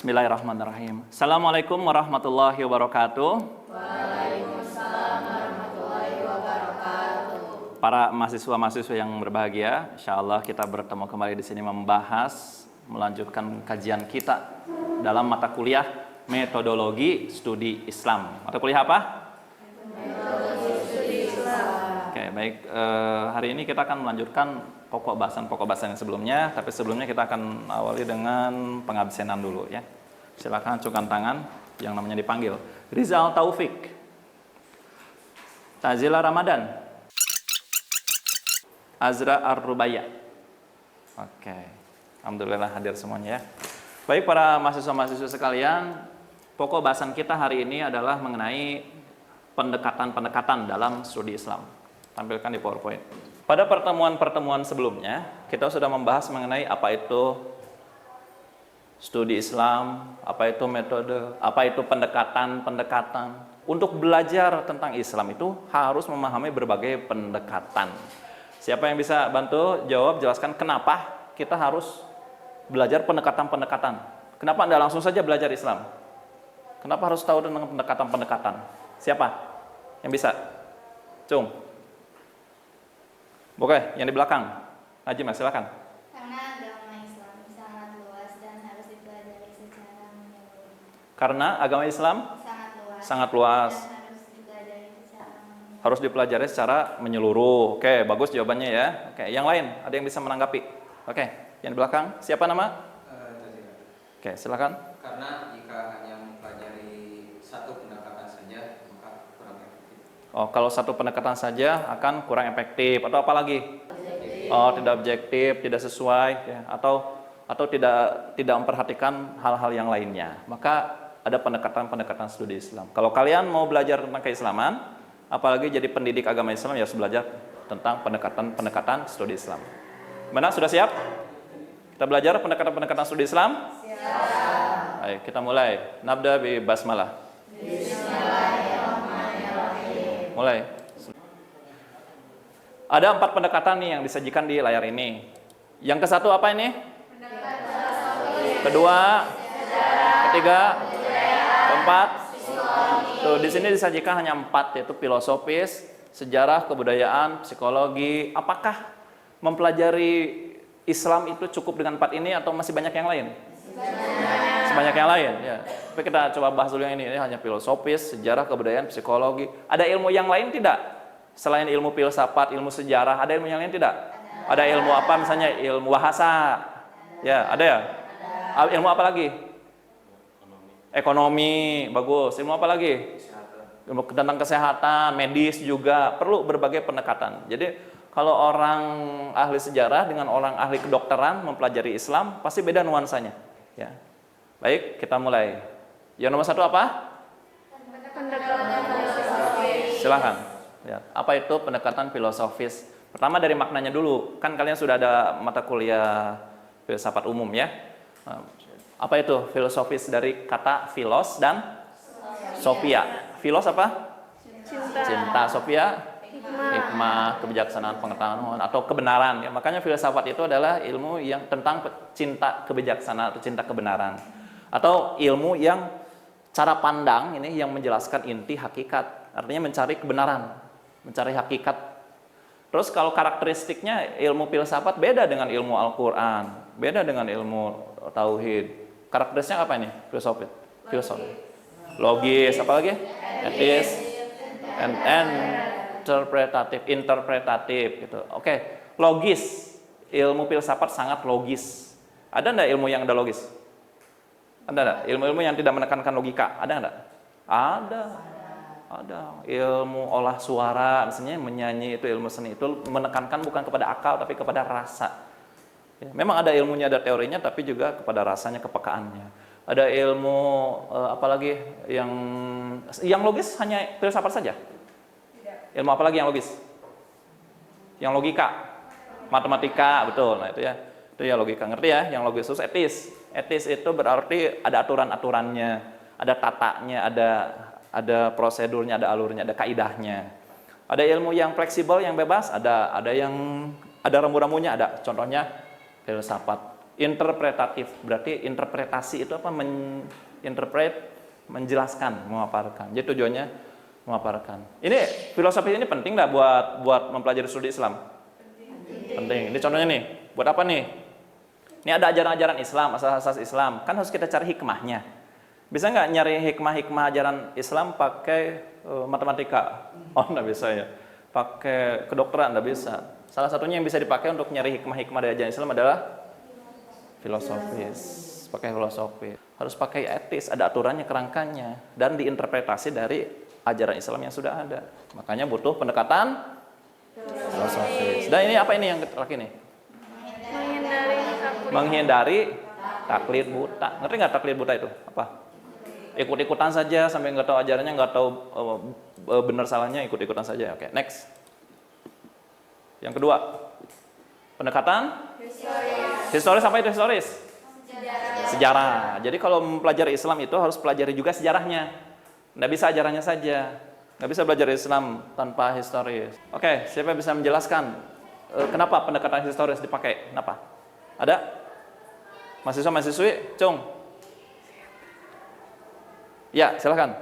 Bismillahirrahmanirrahim. Assalamualaikum warahmatullahi wabarakatuh. Waalaikumsalam warahmatullahi wabarakatuh. Para mahasiswa-mahasiswa yang berbahagia, insyaallah kita bertemu kembali di sini melanjutkan kajian kita dalam mata kuliah metodologi studi Islam. Mata kuliah apa? Metodologi studi Islam. Oke, baik. Hari ini kita akan melanjutkan pokok bahasan yang sebelumnya, tapi sebelumnya kita akan awali dengan pengabsenan dulu ya. Silakan acungkan tangan yang namanya dipanggil. Rizal Taufik, Tazila Ramadan, Azra Ar-Rubaya. Oke, alhamdulillah hadir semuanya ya. Baik para mahasiswa-mahasiswa sekalian, pokok bahasan kita hari ini adalah mengenai pendekatan-pendekatan dalam studi Islam. Tampilkan di PowerPoint. Pada pertemuan-pertemuan sebelumnya, kita sudah membahas mengenai apa itu studi Islam, apa itu metode, apa itu pendekatan-pendekatan. Untuk belajar tentang Islam itu harus memahami berbagai pendekatan. Siapa yang bisa bantu jawab, jelaskan kenapa kita harus belajar pendekatan-pendekatan? Kenapa Anda langsung saja belajar Islam? Kenapa harus tahu tentang pendekatan-pendekatan? Siapa yang bisa? Cung. Oke, yang di belakang. Najim, silakan. Karena agama Islam sangat luas dan harus dipelajari secara menyeluruh. Karena agama Islam sangat luas. Harus dipelajari secara menyeluruh. Oke, bagus jawabannya ya. Oke, yang lain ada yang bisa menanggapi? Oke, yang di belakang. Siapa nama? Oke, silakan. Karena jika hanya mempelajari satu pendekatan saja, maka kurang efektif. Oh, kalau satu pendekatan saja akan kurang efektif atau apa lagi? Oh, tidak objektif, tidak sesuai ya, atau tidak memperhatikan hal-hal yang lainnya. Maka ada pendekatan-pendekatan studi Islam. Kalau kalian mau belajar tentang keislaman, apalagi jadi pendidik agama Islam, ya harus belajar tentang pendekatan-pendekatan studi Islam. Mana sudah siap? Kita belajar pendekatan-pendekatan studi Islam? Siap. Ayo kita mulai. Nabda bi basmalah. Bismillahirrahmanirrahim. Mulai. Ada 4 pendekatan nih yang disajikan di layar ini. Yang ke satu apa ini? Kedua, ketiga, keempat. Tuh, di sini disajikan hanya 4, yaitu filosofis, sejarah, kebudayaan, psikologi. Apakah mempelajari Islam itu cukup dengan 4 ini atau masih banyak yang lain? Sebanyak yang lain, ya. Tapi kita coba bahas dulu yang ini hanya filosofis, sejarah, kebudayaan, psikologi. Ada ilmu yang lain tidak? Selain ilmu filsafat, ilmu sejarah, ada ilmu yang lain tidak? Ada ilmu apa misalnya? Ilmu bahasa. Ya, ada ya? Ilmu apa lagi? Ekonomi, bagus. Ilmu apa lagi? Ilmu tentang kesehatan, medis juga. Perlu berbagai pendekatan. Jadi, kalau orang ahli sejarah dengan orang ahli kedokteran mempelajari Islam, pasti beda nuansanya. Ya. Baik, kita mulai. Yang nomor 1 apa? Pendekatan filosofis. Silahkan. Ya, apa itu pendekatan filosofis? Pertama dari maknanya dulu. Kan kalian sudah ada mata kuliah filsafat umum ya. Apa itu filosofis? Dari kata filos dan sophia. Filos apa? Cinta. Sophia? Hikmah, kebijaksanaan, pengetahuan atau kebenaran. Ya, makanya filsafat itu adalah ilmu yang tentang cinta kebijaksanaan atau cinta kebenaran. Atau ilmu yang cara pandang ini yang menjelaskan inti hakikat. Artinya mencari kebenaran, mencari hakikat. Terus kalau karakteristiknya ilmu filsafat beda dengan ilmu Al-Quran, beda dengan ilmu tauhid. Karakteristiknya apa ini? Filosofi. Logis, apa lagi? Etis, and interpretatif gitu. Oke, logis. Ilmu filsafat sangat logis. Ada enggak ilmu yang ada logis? Ada enggak? Ilmu-ilmu yang tidak menekankan logika, ada enggak? Ada. Ilmu olah suara, misalnya menyanyi itu ilmu seni itu menekankan bukan kepada akal tapi kepada rasa. Ya, memang ada ilmunya, ada teorinya, tapi juga kepada rasanya, kepekaannya. Ada ilmu apalagi yang logis hanya filsafat saja. Ilmu apa lagi yang logis? Yang logika, matematika, betul. Nah itu ya logika. Ngerti ya? Yang logis terus etis. Etis itu berarti ada aturan-aturannya, ada tatanya, ada prosedurnya, ada alurnya, ada kaidahnya. Ada ilmu yang fleksibel, yang bebas, ada yang ada rambu-rambunya, ada. Contohnya filsafat. Interpretatif, berarti interpretasi itu apa? Menjelaskan, memaparkan. Jadi tujuannya memaparkan. Ini filosofi ini penting nggak buat mempelajari studi Islam? Penting. Ini contohnya nih, buat apa nih? Ini ada ajaran-ajaran Islam, asas-asas Islam. Kan harus kita cari hikmahnya. Bisa nggak nyari hikmah-hikmah ajaran Islam pakai matematika? Oh, nggak bisa ya. Pakai kedokteran nggak bisa. Salah satunya yang bisa dipakai untuk nyari hikmah-hikmah dari ajaran Islam adalah filosofis. Pakai filosofi. Harus pakai etis, ada aturannya, kerangkanya, dan diinterpretasi dari ajaran Islam yang sudah ada. Makanya butuh pendekatan filosofis. Dan ini apa ini yang terakhir nih? Menghindari taklid buta. Ngerti nggak taklid buta itu? Apa? Ikut-ikutan saja sampai nggak tahu ajarannya, nggak tahu benar salahnya, ikut-ikutan saja. Oke, next. Yang kedua, pendekatan historis. Apa itu historis? Sejarah. Jadi kalau mempelajari Islam itu harus pelajari juga sejarahnya. Nggak bisa ajarannya saja. Nggak bisa belajar Islam tanpa historis. Oke, siapa yang bisa menjelaskan kenapa pendekatan historis dipakai? Kenapa? Ada? Mahasiswa-mahasiswi? Cung? Ya, silakan.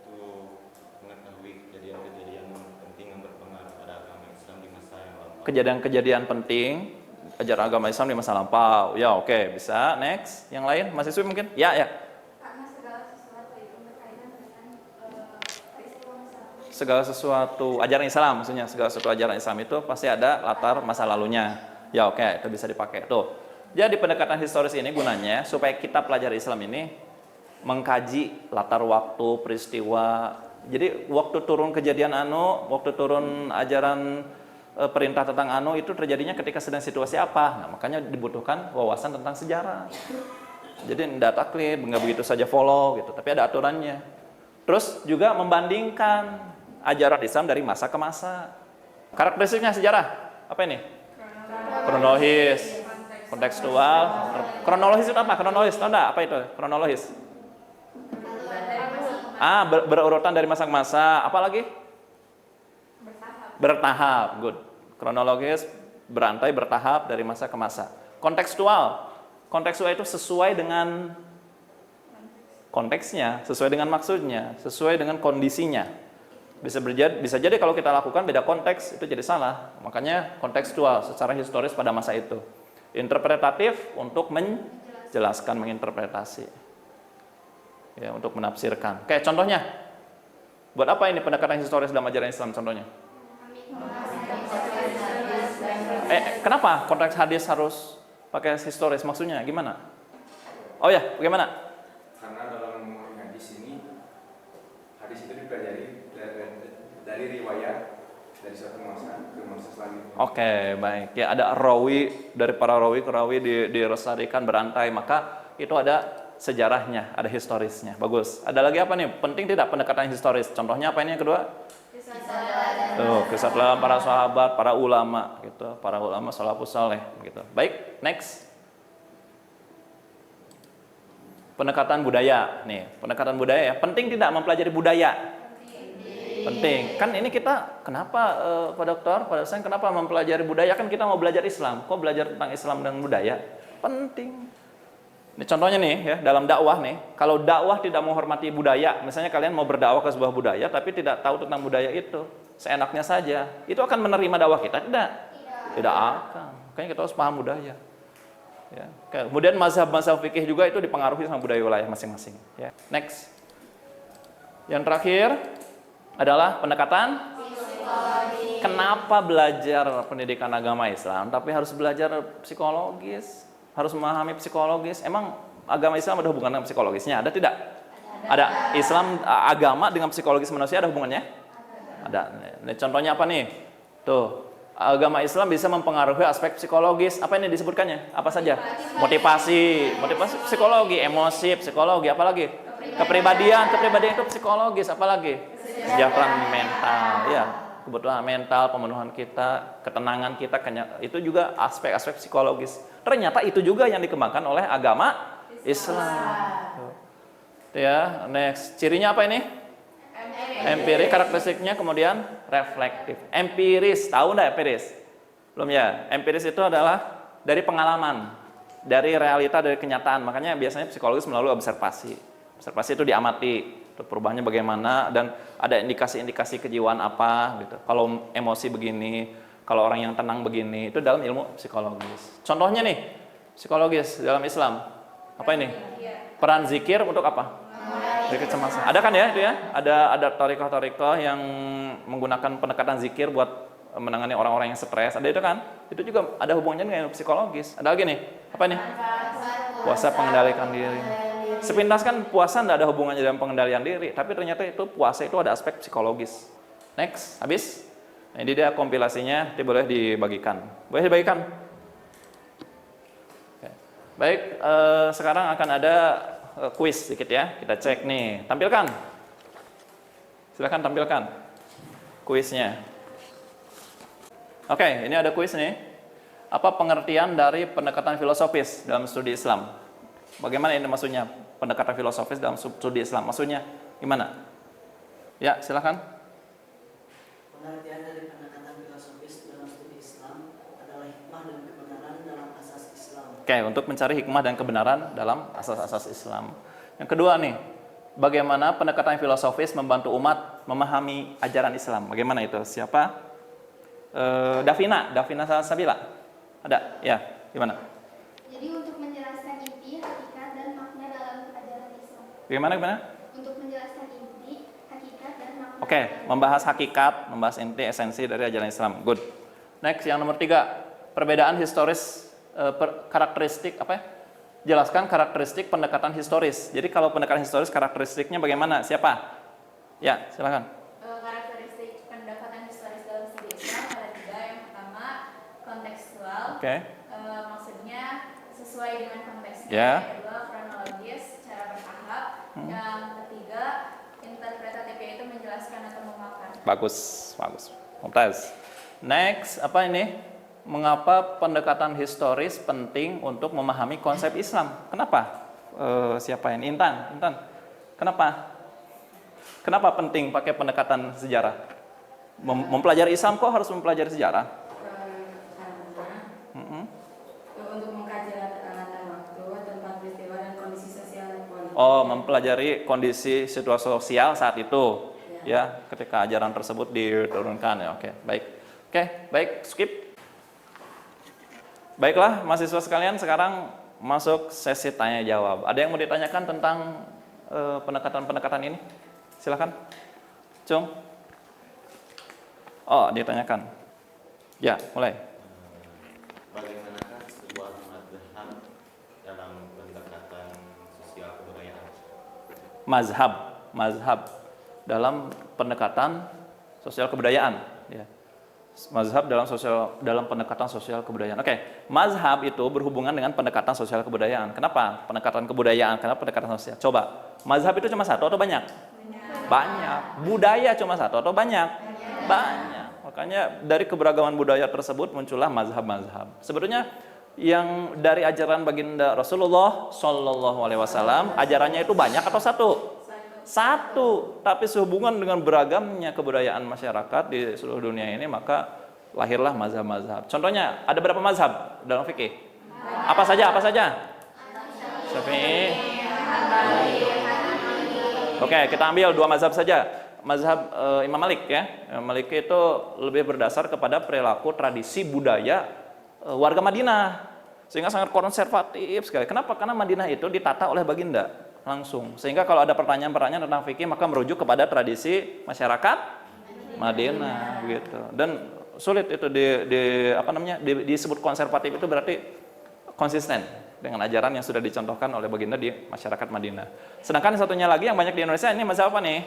Untuk mengetahui kejadian-kejadian penting yang berpengaruh pada agama Islam di masa yang lampau. Kejadian-kejadian penting ajaran agama Islam di masa lampau. Ya, oke, bisa. Next. Yang lain? Mahasiswi mungkin? Ya. Karena segala sesuatu itu berkaitan dengan peristiwa masa lalu. Segala sesuatu ajaran Islam, maksudnya segala sesuatu ajaran Islam itu pasti ada latar masa lalunya. Ya, oke, itu bisa dipakai. Tuh. Jadi pendekatan historis ini gunanya supaya kita pelajari Islam ini mengkaji latar waktu, peristiwa. Jadi waktu turun kejadian waktu turun ajaran perintah tentang itu terjadinya ketika sedang situasi apa. Nah, makanya dibutuhkan wawasan tentang sejarah. Jadi tidak taklid, nggak begitu saja follow gitu, tapi ada aturannya. Terus juga membandingkan ajaran Islam dari masa ke masa. Karakteristiknya sejarah apa ini? Kronologis, kontekstual. Kronologis itu apa? Kronologis, tahu nggak apa itu? Kronologis. Berurutan dari masa ke masa. Apa lagi? Bertahap. Good. Kronologis, berantai, bertahap dari masa ke masa. Kontekstual. Kontekstual itu sesuai dengan konteksnya, sesuai dengan maksudnya, sesuai dengan kondisinya. Bisa jadi kalau kita lakukan beda konteks, itu jadi salah. Makanya kontekstual, secara historis pada masa itu. Interpretatif untuk menjelaskan, menginterpretasi. Ya, untuk menafsirkan. Oke, contohnya. Buat apa ini pendekatan historis dalam ajaran Islam contohnya? Kenapa konteks hadis harus pakai historis? Maksudnya gimana? Oh ya, bagaimana? Karena dalam hadis ini, hadis itu dipelajari dari riwayat dari suatu masa ke masa selanjutnya. Oke, baik. Ya, ada rawi, dari para rawi ke rawi dilestarikan berantai, maka itu ada sejarahnya, ada historisnya. Bagus. Ada lagi apa nih? Penting tidak pendekatan historis? Contohnya apa ini yang kedua? Kisah teladan para sahabat, para ulama gitu, para ulama salafus saleh gitu. Baik, next. Pendekatan budaya. Nih, pendekatan budaya ya. Penting tidak mempelajari budaya? Penting. Kan ini kita kenapa Pak Dokter, Pak dosen kenapa mempelajari budaya? Kan kita mau belajar Islam. Kok belajar tentang Islam dan budaya? Penting. Ini contohnya nih ya, dalam dakwah nih, kalau dakwah tidak menghormati budaya, misalnya kalian mau berdakwah ke sebuah budaya tapi tidak tahu tentang budaya itu, seenaknya saja, itu akan menerima dakwah kita? Tidak akan. Makanya kita harus paham budaya. Ya. Kemudian mazhab-mazhab fikih juga itu dipengaruhi sama budaya wilayah masing-masing. Ya. Next. Yang terakhir adalah pendekatan psikologi. Kenapa belajar pendidikan agama Islam tapi harus belajar psikologis? Harus memahami psikologis. Emang agama Islam ada hubungan dengan psikologisnya? Ada tidak? Ada. Islam agama dengan psikologis manusia ada hubungannya? Ada. Ini contohnya apa nih? Tuh, agama Islam bisa mempengaruhi aspek psikologis. Apa ini disebutkannya? Apa saja? Motivasi psikologi, emosi psikologi, apalagi? Kepribadian itu psikologis, apalagi? Kesejahteraan mental, ya. Kebutuhan mental, pemenuhan kita, ketenangan kita, itu juga aspek-aspek psikologis. Ternyata itu juga yang dikembangkan oleh agama Islam. Ya, next. Cirinya apa ini? Empiris, karakteristiknya kemudian reflektif. Empiris, tahu enggak empiris? Belum ya? Empiris itu adalah dari pengalaman. dari realita, dari kenyataan. Makanya biasanya psikologis melalui observasi. Observasi itu diamati, itu perubahannya bagaimana, dan ada indikasi-indikasi kejiwaan apa gitu. Kalau emosi begini, kalau orang yang tenang begini, itu dalam ilmu psikologis. Contohnya nih, psikologis dalam Islam. Apa ini? Peran zikir untuk apa? Zikir kecemasan. Ada kan ya itu ya? Ada thariqah-thariqah yang menggunakan pendekatan zikir buat menangani orang-orang yang stres. Ada itu kan? Itu juga ada hubungannya dengan psikologis. Ada lagi nih. Apa nih? Puasa pengendalikan diri. Sepintas kan puasa tidak ada hubungannya dengan pengendalian diri, tapi ternyata itu puasa itu ada aspek psikologis. Next, habis. Nah, ini dia kompilasinya, nanti boleh dibagikan. Boleh dibagikan? Oke. Baik, sekarang akan ada kuis sedikit ya. Kita cek nih. Tampilkan. Silakan tampilkan kuisnya. Oke, ini ada kuis nih. Apa pengertian dari pendekatan filosofis dalam studi Islam? Bagaimana ini maksudnya? Pendekatan filosofis dalam studi Islam. Maksudnya gimana? Ya, silakan. Pengertian dari pendekatan filosofis dalam studi Islam adalah hikmah dan kebenaran dalam asas Islam. Oke, untuk mencari hikmah dan kebenaran dalam asas-asas Islam. Yang kedua nih, bagaimana pendekatan filosofis membantu umat memahami ajaran Islam? Bagaimana itu? Siapa? Davina Sabila. Ada? Ya, gimana? Jadi untuk menjelaskan inti, hakikat, dan makna dalam ajaran Islam. Gimana? Untuk menjelaskan inti, hakikat, dan makna. Oke, membahas hakikat, membahas inti, esensi dari ajaran Islam. Good. Next, yang nomor 3, perbedaan historis, karakteristik apa ya? Jelaskan karakteristik pendekatan historis. Jadi kalau pendekatan historis, karakteristiknya bagaimana? Siapa? Ya, silakan. Karakteristik pendekatan historis dalam studi Islam ada 3. Yang pertama, kontekstual. Oke. Maksudnya sesuai dengan konteksnya. Ya. Yang kedua, kronologis, cara bertahap. Yang ketiga, interpretatif, yaitu menjelaskan atau memakan. Bagus. Mumtaz. Next, apa ini? Mengapa pendekatan historis penting untuk memahami konsep Islam? Kenapa? Siapa ini? Intan. Kenapa penting pakai pendekatan sejarah? Mempelajari Islam kok harus mempelajari sejarah? Karena untuk mengkaji latar waktu, tempat peristiwa, dan kondisi sosial dan politik. Oh, mempelajari kondisi situasi sosial saat itu, ya, ketika ajaran tersebut diturunkan. Ya, oke, baik, skip. Baiklah, mahasiswa sekalian, sekarang masuk sesi tanya jawab. Ada yang mau ditanyakan tentang pendekatan-pendekatan ini? Silakan, Cung. Oh, ditanyakan. Ya, mulai. Bagaimanakah sebuah mazhab dalam pendekatan sosial kebudayaan? Mazhab dalam pendekatan sosial kebudayaan. Ya. Mazhab dalam pendekatan sosial kebudayaan. Oke, mazhab itu berhubungan dengan pendekatan sosial kebudayaan. Kenapa? Pendekatan kebudayaan, kenapa pendekatan sosial? Coba, mazhab itu cuma satu atau banyak? Banyak. Budaya cuma satu atau banyak? Banyak. Makanya dari keberagaman budaya tersebut muncullah mazhab-mazhab. Sebetulnya yang dari ajaran baginda Rasulullah Shallallahu Alaihi Wasallam, ajarannya itu banyak atau satu? Satu, tapi sehubungan dengan beragamnya kebudayaan masyarakat di seluruh dunia ini, maka lahirlah mazhab-mazhab. Contohnya, ada berapa mazhab dalam fikih? Apa saja? Syafi'i. Oke, kita ambil 2 mazhab saja. Mazhab Imam Malik ya. Imam Malik itu lebih berdasar kepada perilaku, tradisi, budaya warga Madinah, sehingga sangat konservatif sekali. Kenapa? Karena Madinah itu ditata oleh baginda langsung, sehingga kalau ada pertanyaan-pertanyaan tentang fikih maka merujuk kepada tradisi masyarakat Madinah gitu. Dan sulit itu disebut konservatif, itu berarti konsisten dengan ajaran yang sudah dicontohkan oleh baginda di masyarakat Madinah. Sedangkan satunya lagi yang banyak di Indonesia ini mazhab apa nih?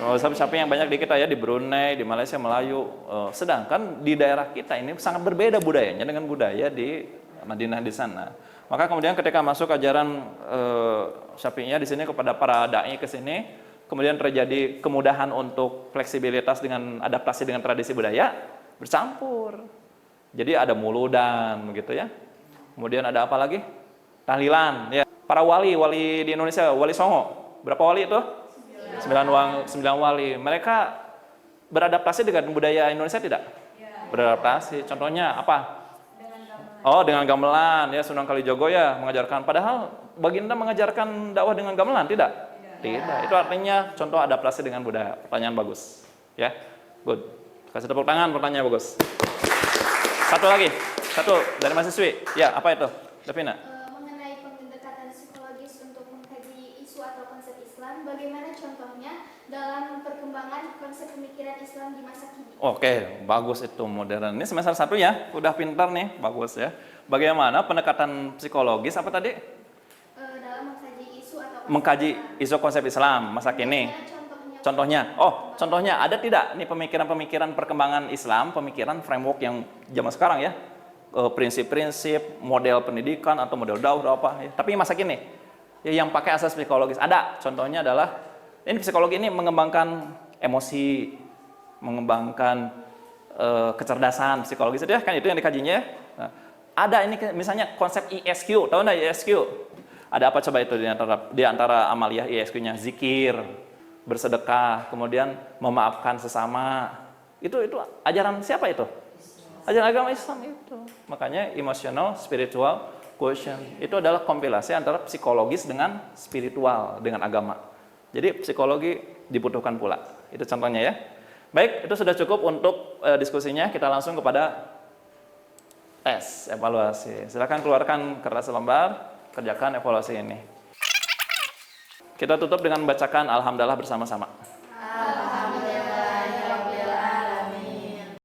Mazhab Syafi'i yang banyak di kita ya, di Brunei, di Malaysia, Melayu. Sedangkan di daerah kita ini sangat berbeda budayanya dengan budaya di Madinah di sana. Maka kemudian ketika masuk ajaran Syafi'iyah di sini kepada para dai ke sini, kemudian terjadi kemudahan untuk fleksibilitas dengan adaptasi dengan tradisi budaya, bercampur. Jadi ada muludan begitu ya. Kemudian ada apa lagi? Tahlilan ya. Para wali di Indonesia, Wali Songo. Berapa wali itu? 9 wali. Mereka beradaptasi dengan budaya Indonesia tidak? Beradaptasi. Contohnya apa? Dengan gamelan. Oh, dengan gamelan ya, Sunan Kalijogo ya mengajarkan. Padahal Baginda mengajarkan dakwah dengan gamelan, tidak? Tidak. Itu artinya contoh adaptasi dengan budaya. Pertanyaan bagus. Ya. Good. Kasih tepuk tangan, pertanyaan bagus. Satu lagi. Satu dari mahasiswi. Ya, apa itu? Devina. Mengenai pendekatan psikologis untuk mengkaji isu atau konsep Islam, bagaimana contohnya dalam perkembangan konsep pemikiran Islam di masa kini? Oke, bagus itu modern. Ini semester 1 ya, udah pintar nih, bagus ya. Bagaimana pendekatan psikologis apa tadi? Dalam mengkaji isu atau Mengkaji isu konsep Islam masa kini. Contohnya, contohnya ada tidak nih pemikiran-pemikiran perkembangan Islam, pemikiran framework yang zaman sekarang ya, prinsip-prinsip, model pendidikan atau model dakwah apa ya. Tapi masa kini, ya, yang pakai asas psikologis ada. Contohnya adalah ini psikologi ini mengembangkan emosi, mengembangkan kecerdasan psikologis itu ya, kan itu yang dikajinya ya. Nah, ada ini misalnya konsep ISQ, tahu nggak ISQ? Ada apa coba itu di antara amaliyah ISQ-nya? Zikir, bersedekah, kemudian memaafkan sesama. Itu ajaran siapa itu? Ajaran agama Islam itu. Makanya emotional, spiritual, quotient itu adalah kompilasi antara psikologis dengan spiritual, dengan agama. Jadi psikologi dibutuhkan pula. Itu contohnya ya. Baik, itu sudah cukup untuk diskusinya. Kita langsung kepada tes evaluasi. Silakan keluarkan kertas lembar, kerjakan evaluasi ini. Kita tutup dengan bacakan alhamdulillah bersama-sama.